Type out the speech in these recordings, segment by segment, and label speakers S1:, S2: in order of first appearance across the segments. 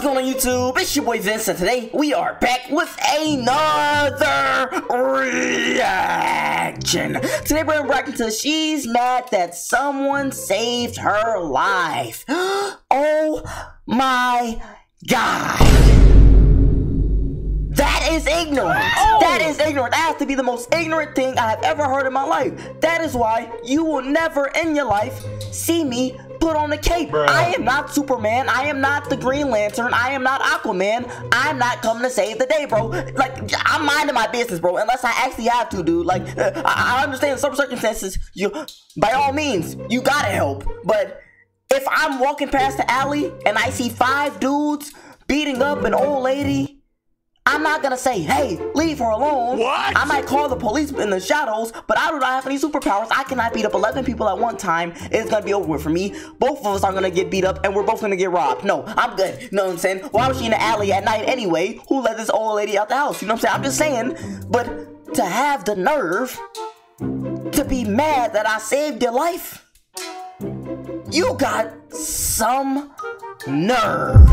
S1: going on YouTube? It's your boy Vince, and today we are back with another reaction. Today we're reacting to She's Mad That Someone Saved Her Life. Oh my god. That is ignorant. That is ignorant. That has to be the most ignorant thing I have ever heard in my life. That is why you will never in your life see me put on a cape. Bruh. I am not Superman. I am not the Green Lantern. I am not Aquaman. I'm not coming to save the day, bro. Like, I'm minding my business, bro, unless I actually have to, dude. Like, I understand in some circumstances, by all means, you gotta help. But if I'm walking past the alley and I see 5 dudes beating up an old lady, I'm not gonna say, hey, leave her alone. What? I might call the police in the shadows, but I do not have any superpowers. I cannot beat up 11 people at one time. It's gonna be over with for me. Both of us are gonna get beat up, and we're both gonna get robbed. No, I'm good. You know what I'm saying? Why was she in the alley at night anyway? Who let this old lady out the house? You know what I'm saying? I'm just saying, but to have the nerve to be mad that I saved your life, you got some nerve.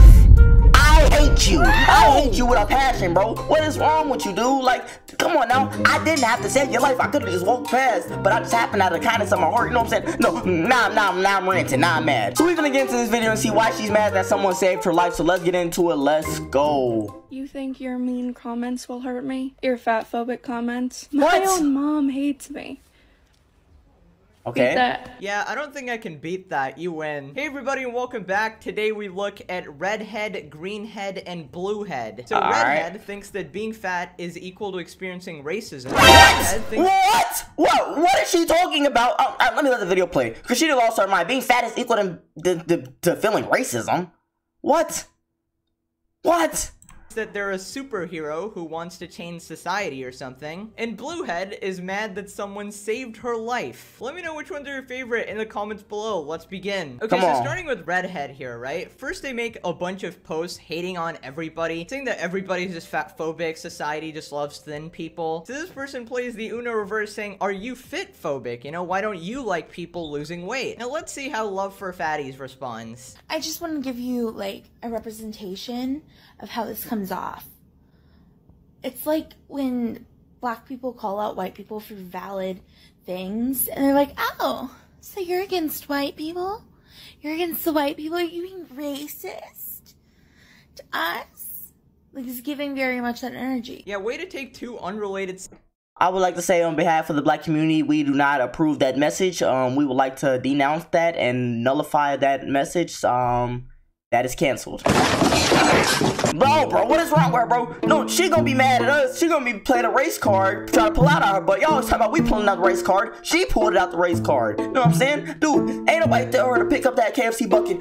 S1: I hate you. I hate you with a passion, bro. What is wrong with you, dude? Like, come on now. I didn't have to save your life. I could have just walked past, but I just happened out of the kindness of my heart. You know what I'm saying? No, now I'm ranting. Now I'm mad. So we're gonna get into this video and see why she's mad that someone saved her life. So let's get into it. Let's go.
S2: You think your mean comments will hurt me? Your fat phobic comments?
S1: What?
S2: My own mom hates me.
S1: Okay.
S3: Yeah, I don't think I can beat that. You win. Hey everybody and welcome back. Today we look at redhead, greenhead, and bluehead. So redhead thinks that being fat is equal to experiencing racism.
S1: What is she talking about? Let me let the video play. Because she lost her mind. Being fat is equal to feeling racism. What?
S3: That they're a superhero who wants to change society or something, and bluehead is mad that someone saved her life. Let me know which ones are your favorite in the comments below. Let's begin. Okay, so starting with redhead here, right? First they make a bunch of posts hating on everybody, saying that everybody's just fat phobic, society just loves thin people. So this person plays the Uno reverse saying, are you fit phobic? You know, why don't you like people losing weight? Now let's see how Love for Fatties responds.
S4: I just want to give you like a representation of how this comes off. It's like when black people call out white people for valid things and they're like, oh, so you're against white people? You're against the white people? Are you being racist to us? Like, it's giving very much that energy.
S3: Yeah, way to take two unrelated.
S1: I would like to say on behalf of the black community, we do not approve that message. We would like to denounce that and nullify that message. That is canceled. Bro, what is wrong with her, bro? No, she gonna be mad at us. She gonna be playing a race card, trying to pull out of her butt. Y'all always talking about we pulling out the race card. She pulled out the race card. You know what I'm saying? Dude, ain't nobody tell her to pick up that KFC bucket.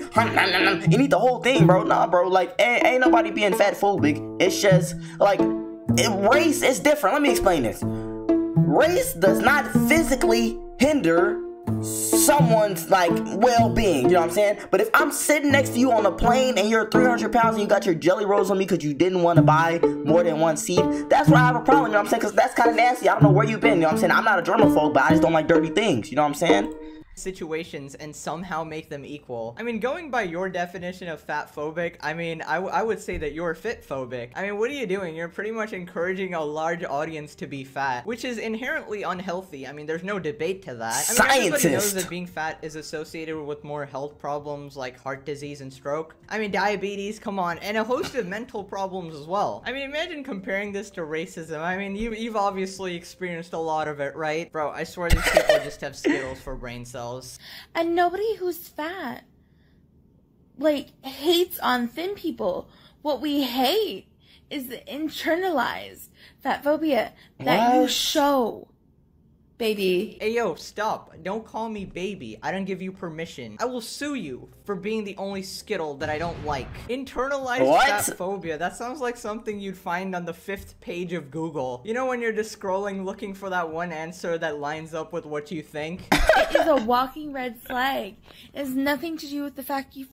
S1: You need the whole thing, bro. Nah, bro, like, ain't nobody being fat phobic. It's just, like, race is different. Let me explain this. Race does not physically hinder someone's like well-being, you know what I'm saying? But if I'm sitting next to you on a plane and you're 300 pounds and you got your jelly rolls on me because you didn't want to buy more than one seat, that's where I have a problem, you know what I'm saying? Because that's kind of nasty. I don't know where you've been, you know what I'm saying? I'm not a germaphobe, but I just don't like dirty things, you know what I'm saying?
S3: Situations and somehow make them equal. I mean, going by your definition of fat phobic, I mean, I would say that you're fit phobic. I mean, what are you doing? You're pretty much encouraging a large audience to be fat, which is inherently unhealthy. I mean, there's no debate to that. I mean, everybody knows that being fat is associated with more health problems like heart disease and stroke. I mean, diabetes, come on, and a host of mental problems as well. I mean, imagine comparing this to racism. I mean, you've obviously experienced a lot of it, right? Bro, I swear these people just have Skittles for brain cells.
S4: And nobody who's fat, like, hates on thin people. What we hate is the internalized fat phobia that you show, baby.
S3: Hey, yo, stop. Don't call me baby. I don't give you permission. I will sue you for being the only Skittle that I don't like. Internalized fat phobia. That sounds like something you'd find on the 5th page of Google. You know when you're just scrolling looking for that one answer that lines up with what you think?
S4: It is a walking red flag. It has nothing to do with the fact you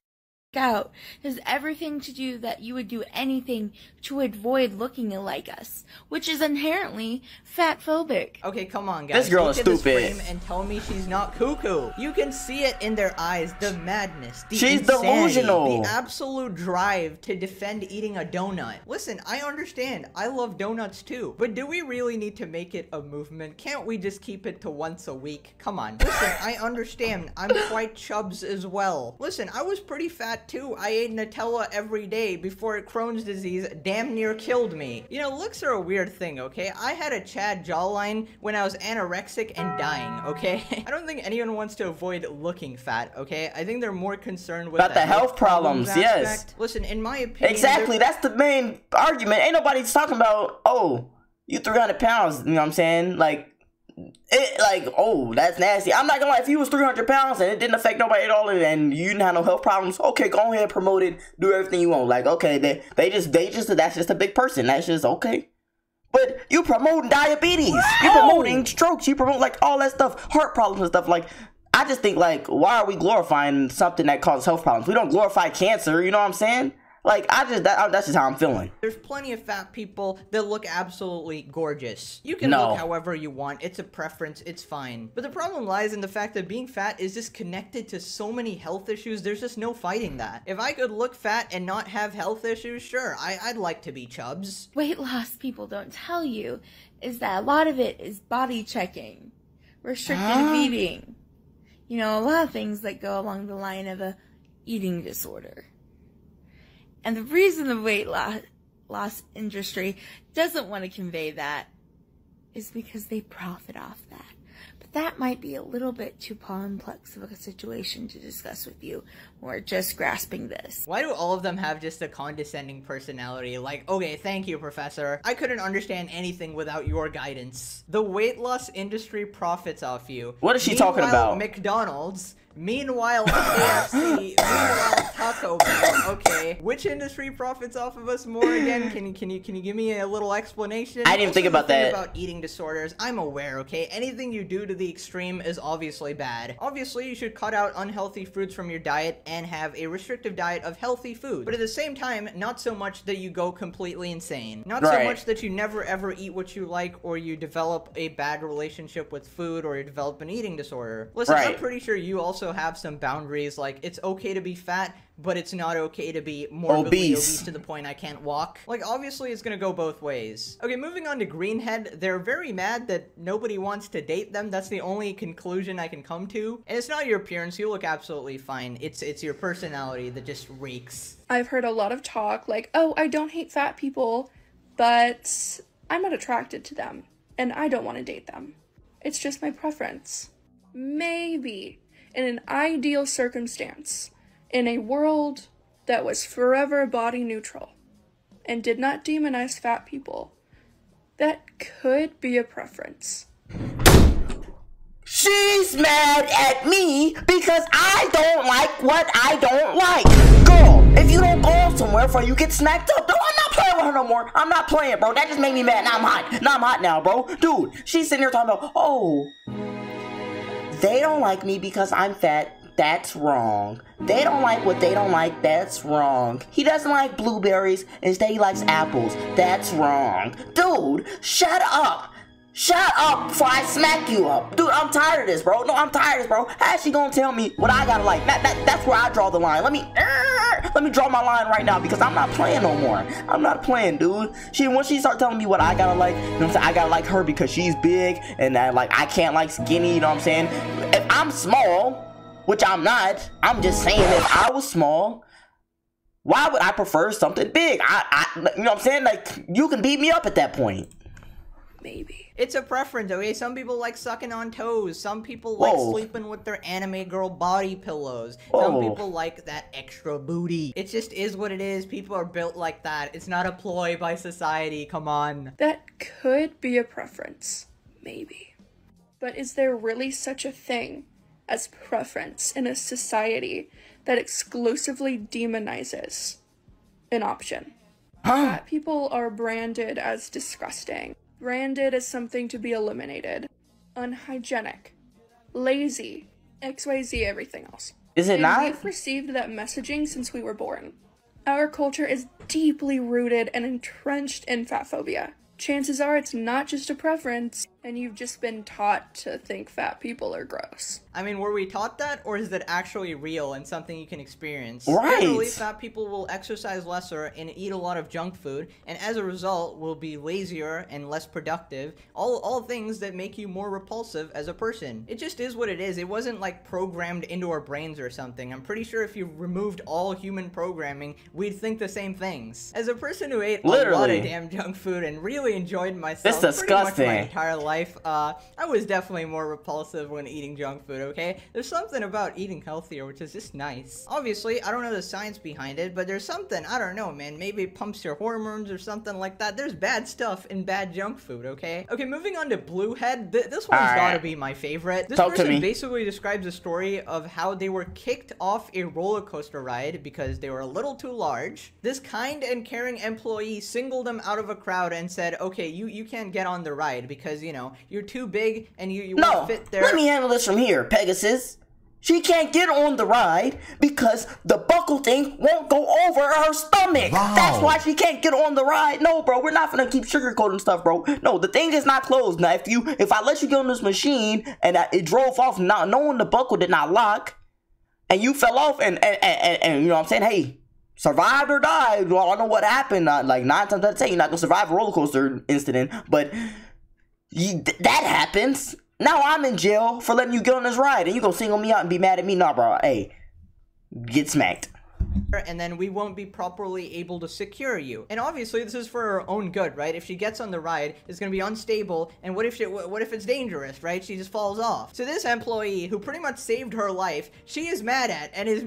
S4: out has everything to do that you would do anything to avoid looking like us, which is inherently fat phobic.
S3: Okay, come on, guys.
S1: This girl
S3: Look
S1: is
S3: at this
S1: stupid.
S3: frame and tell me she's not cuckoo. You can see it in their eyes, the madness, the
S1: She's
S3: insanity,
S1: delusional.
S3: the absolute drive to defend eating a donut. Listen, I understand. I love donuts too. But do we really need to make it a movement? Can't we just keep it to once a week? Come on. Listen, I understand. I'm quite chubs as well. Listen, I was pretty fat too. I ate Nutella every day before Crohn's disease damn near killed me. You know, looks are a weird thing, okay? I had a Chad jawline when I was anorexic and dying, okay? I don't think anyone wants to avoid looking fat, okay? I think they're more concerned with
S1: About the health problems, yes.
S3: aspect. Listen, in my opinion,
S1: Exactly, that's the main argument. Ain't nobody's talking about, oh, you 300 pounds, you know what I'm saying? Like, oh, that's nasty. I'm not gonna lie, if you was 300 pounds and it didn't affect nobody at all and you didn't have no health problems, okay, go ahead, promote it, do everything you want. Like, okay, that's just a big person. That's just okay. But you promoting diabetes, you promoting strokes, you promote like all that stuff, heart problems and stuff. Like, I just think, like, why are we glorifying something that causes health problems? We don't glorify cancer, you know what I'm saying? Like, that's just how I'm feeling.
S3: There's plenty of fat people that look absolutely gorgeous. You can
S1: No.
S3: look however you want. It's a preference. It's fine. But the problem lies in the fact that being fat is just connected to so many health issues. There's just no fighting that. If I could look fat and not have health issues, sure, I'd like to be chubs.
S4: Weight loss people don't tell you is that a lot of it is body checking, restrictive eating. You know, a lot of things that go along the line of a eating disorder. And the reason the weight loss industry doesn't want to convey that is because they profit off that. But that might be a little bit too complex of a situation to discuss with you. We're just grasping this.
S3: Why do all of them have just a condescending personality? Like, okay, thank you, professor. I couldn't understand anything without your guidance. The weight loss industry profits off you.
S1: What is she talking about?
S3: McDonald's. Meanwhile, KFC. Meanwhile, Taco Bell. Okay, which industry profits off of us more again? Can you give me a little explanation?
S1: I didn't even think about that.
S3: About eating disorders, I'm aware. Okay, anything you do to the extreme is obviously bad. Obviously, you should cut out unhealthy fruits from your diet and have a restrictive diet of healthy food. But at the same time, not so much that you go completely insane. Not so much that you never ever eat what you like, or you develop a bad relationship with food, or you develop an eating disorder. Listen, I'm pretty sure you also have some boundaries. Like, it's okay to be fat, but it's not okay to be morbidly obese to the point I can't walk. Like, obviously it's gonna go both ways. Okay, moving on to Greenhead. They're very mad that nobody wants to date them. That's the only conclusion I can come to. And it's not your appearance. You look absolutely fine. It's your personality that just reeks.
S2: I've heard a lot of talk like, oh, I don't hate fat people, but I'm not attracted to them, and I don't want to date them. It's just my preference. Maybe, in an ideal circumstance, in a world that was forever body neutral and did not demonize fat people, that could be a preference.
S1: She's mad at me because I don't like what I don't like. Girl, if you don't go somewhere before you get smacked up, no, I'm not playing with her no more. I'm not playing, bro. That just made me mad. Now I'm hot. Now I'm hot now, bro. Dude, she's sitting there talking about, oh, they don't like me because I'm fat. That's wrong. They don't like what they don't like. That's wrong. He doesn't like blueberries. Instead, he likes apples. That's wrong. Dude, shut up. Shut up before I smack you up. Dude, I'm tired of this, bro. No, I'm tired of this, bro. How's she gonna tell me what I gotta like? That's where I draw the line. Let me draw my line right now because I'm not playing no more. I'm not playing, dude. Once she start telling me what I gotta like, you know what I'm saying? I gotta like her because she's big and I can't like skinny, you know what I'm saying? If I'm small, which I'm not, I'm just saying if I was small, why would I prefer something big? You know what I'm saying? Like, you can beat me up at that point.
S2: Maybe.
S3: It's a preference, okay? Some people like sucking on toes. Some people like sleeping with their anime girl body pillows. Some people like that extra booty. It just is what it is. People are built like that. It's not a ploy by society. Come on.
S2: That could be a preference. Maybe. But is there really such a thing as preference in a society that exclusively demonizes an option? Fat people are branded as disgusting. Branded as something to be eliminated, unhygienic, lazy, XYZ, everything else.
S1: Is it
S2: And
S1: not?
S2: we've received that messaging since we were born. Our culture is deeply rooted and entrenched in fat phobia. Chances are it's not just a preference, and you've just been taught to think fat people are gross.
S3: I mean, were we taught that, or is that actually real and something you can experience?
S1: Right.
S3: Generally, fat people will exercise lesser and eat a lot of junk food, and as a result, will be lazier and less productive. All things that make you more repulsive as a person. It just is what it is. It wasn't like programmed into our brains or something. I'm pretty sure if you removed all human programming, we'd think the same things. As a person who ate a lot of damn junk food and really enjoyed myself pretty much my entire life, I was definitely more repulsive when eating junk food, okay? There's something about eating healthier which is just nice. Obviously, I don't know the science behind it, but there's something, I don't know, man, maybe it pumps your hormones or something like that. There's bad stuff in bad junk food, okay? Okay, moving on to Bluehead. This one's gotta be my favorite. This person basically describes a story of how they were kicked off a roller coaster ride because they were a little too large. This kind and caring employee singled them out of a crowd and said, okay, you can't get on the ride because, you know, you're too big and you won't fit there.
S1: Let me handle this from here, Pegasus. She can't get on the ride because the buckle thing won't go over her stomach. Wow. That's why she can't get on the ride. No, bro, we're not gonna keep sugarcoating stuff, bro. No, the thing is not closed. Now, if I let you get on this machine and it drove off not knowing the buckle did not lock, and you fell off and you know what I'm saying, hey, survived or died. Well, I don't know what happened. Like 9 times out of 10, you're not gonna survive a roller coaster incident, but that happens. Now I'm in jail for letting you get on this ride, and you gonna single me out and be mad at me? Nah, bro. Hey, get smacked.
S3: And then we won't be properly able to secure you. And obviously, this is for her own good, right? If she gets on the ride, it's gonna be unstable, and what if it's dangerous, right? She just falls off. So this employee, who pretty much saved her life, she is mad at and is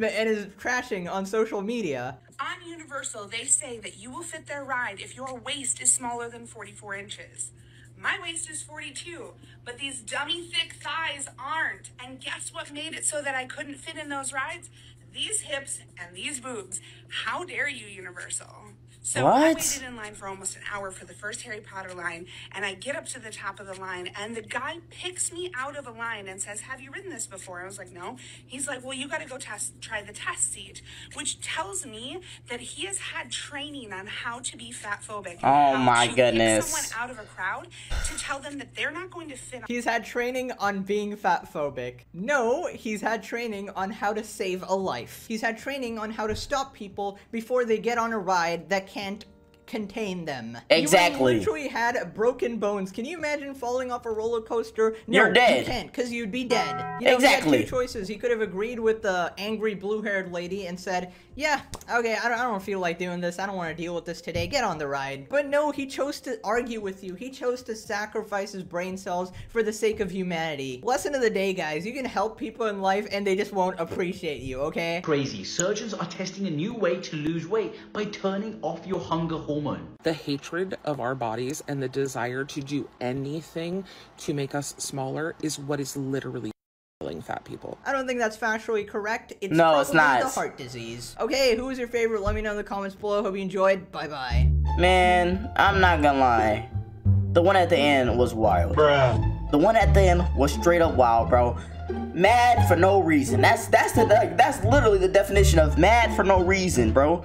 S3: trashing on social media.
S5: On Universal, they say that you will fit their ride if your waist is smaller than 44 inches. My waist is 42, but these dummy thick thighs aren't. And guess what made it so that I couldn't fit in those rides? These hips and these boobs. How dare you, Universal? So I waited in line for almost an hour for the first Harry Potter line, and I get up to the top of the line, and the guy picks me out of a line and says, have you ridden this before? I was like, no. He's like, well, you got to go try the test seat, which tells me that he has had training on how to be fat phobic.
S1: Oh my goodness.
S5: Pick someone out of a crowd to tell them that they're not going to fit.
S3: He's had training on being fat phobic. No, he's had training on how to save a life. He's had training on how to stop people before they get on a ride that can't contain them.
S1: Exactly.
S3: You literally had broken bones. Can you imagine falling off a roller coaster? No,
S1: you're dead.
S3: You can't, because you'd be dead. You know,
S1: exactly.
S3: He had two choices. He could have agreed with the angry blue-haired lady and said, yeah, okay, I don't feel like doing this. I don't want to deal with this today. Get on the ride. But no, he chose to argue with you. He chose to sacrifice his brain cells for the sake of humanity. Lesson of the day, guys. You can help people in life and they just won't appreciate you, okay?
S6: Crazy. Surgeons are testing a new way to lose weight by turning off your hunger hormone.
S7: The hatred of our bodies and the desire to do anything to make us smaller is what is literally killing fat people.
S3: I don't think that's factually correct. It's
S1: no, it's not.
S3: The heart disease. Okay, who was your favorite? Let me know in the comments below. Hope you enjoyed. Bye-bye.
S1: Man, I'm not gonna lie. The one at the end was wild. Bruh. The one at the end was straight up wild, bro. Mad for no reason. That's literally the definition of mad for no reason, bro.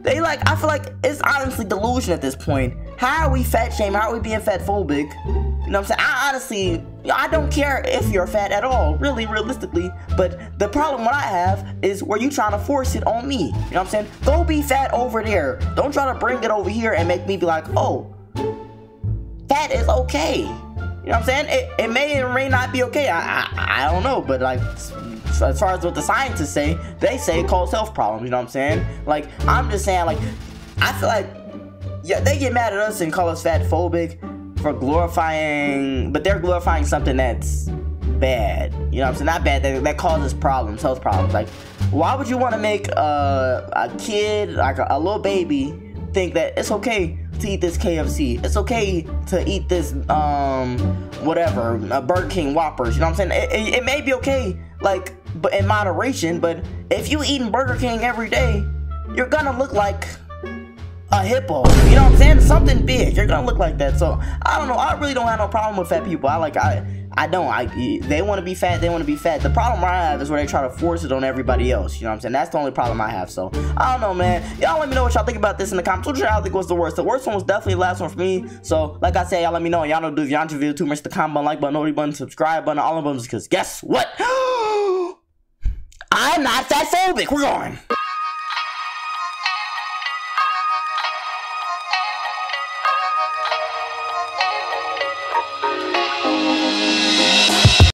S1: I feel like it's honestly delusion at this point. How are we fat shaming? How are we being fat phobic? You know what I'm saying? I don't care if you're fat at all, really, realistically. But the problem what I have is where you trying to force it on me. You know what I'm saying? Go be fat over there. Don't try to bring it over here and make me be like, oh, fat is okay. You know what I'm saying? It may or may not be okay. I don't know, but like, as far as what the scientists say, they say it causes health problems. You know what I'm saying? Like, I'm just saying, like, I feel like, yeah, they get mad at us and call us fat phobic for glorifying, but they're glorifying something that's bad. You know what I'm saying? Not bad, that causes problems, health problems. Like, why would you want to make a kid, like a little baby, think that it's okay to eat this KFC? It's okay to eat this, whatever, Burger King Whoppers. You know what I'm saying? It may be okay, like, but in moderation, but if you eating Burger King every day, you're gonna look like a hippo. You know what I'm saying? Something big. You're gonna look like that. So I don't know. I really don't have no problem with fat people. They want to be fat. They want to be fat. The problem I have is where they try to force it on everybody else. You know what I'm saying? That's the only problem I have. So I don't know, man. Y'all let me know what y'all think about this in the comments. What y'all think was the worst? The worst one was definitely the last one for me. So like I said, y'all let me know. Y'all know, do if y'all enjoyed the video too much, the comment button, like button, notification button, subscribe button, all of them. Because guess what? I'm not fat phobic. We're going.